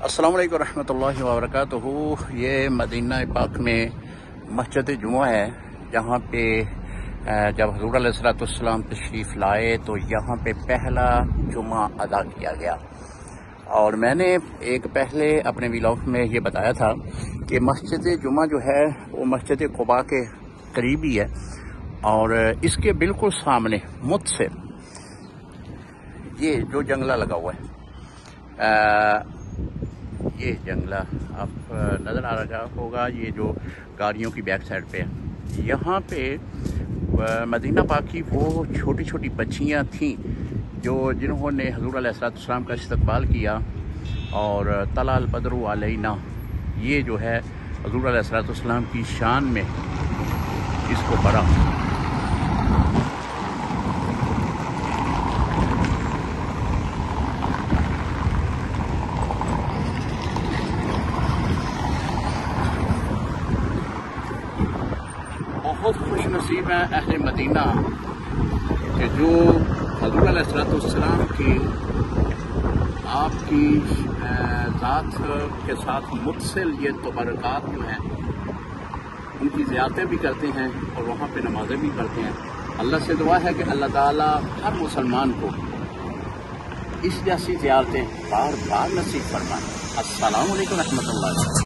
अस्सलाम वालेकुम रहमतुल्लाहि व बरकातुहू। ये मदीना पाक में मस्जिद जुमा है, जहाँ पे जब हुज़ूर अलैहिस्सलाम तशरीफ़ लाए तो यहाँ पे पहला जुमा अदा किया गया। और मैंने एक पहले अपने व्लॉग में ये बताया था कि मस्जिद जुमा जो है वो मस्जिद कुबा के करीब ही है, और इसके बिल्कुल सामने मुझसे ये जो जंगला लगा हुआ है, ये जंगला आप नज़र आ रहा होगा, ये जो गाड़ियों की बैक साइड पे है। यहाँ पे मदीना पाक की वो छोटी छोटी बच्चियाँ थीं जिन्होंने हुज़ूर अलैहिस्सलाम का इस्तकबाल किया, और तलाल बदरु अलैना, ये जो है हुज़ूर अलैहिस्सलाम की शान में इसको पढ़ा। बहुत खुश नसीब है अहले मदीना कि जो हुज़ूर अलैहिस्सलाम की आपकी ज़ात के साथ मुत्सिल ये तबरकात जो हैं उनकी ज़ियारतें भी करते हैं और वहाँ पे नमाज़ें भी पढ़ते हैं। अल्लाह से दुआ है कि अल्लाह ताला हर मुसलमान को इस जैसी ज़ियारतें बार बार नसीब फरमाए। अस्सलामु अलैकुम रहमतुल्लाह।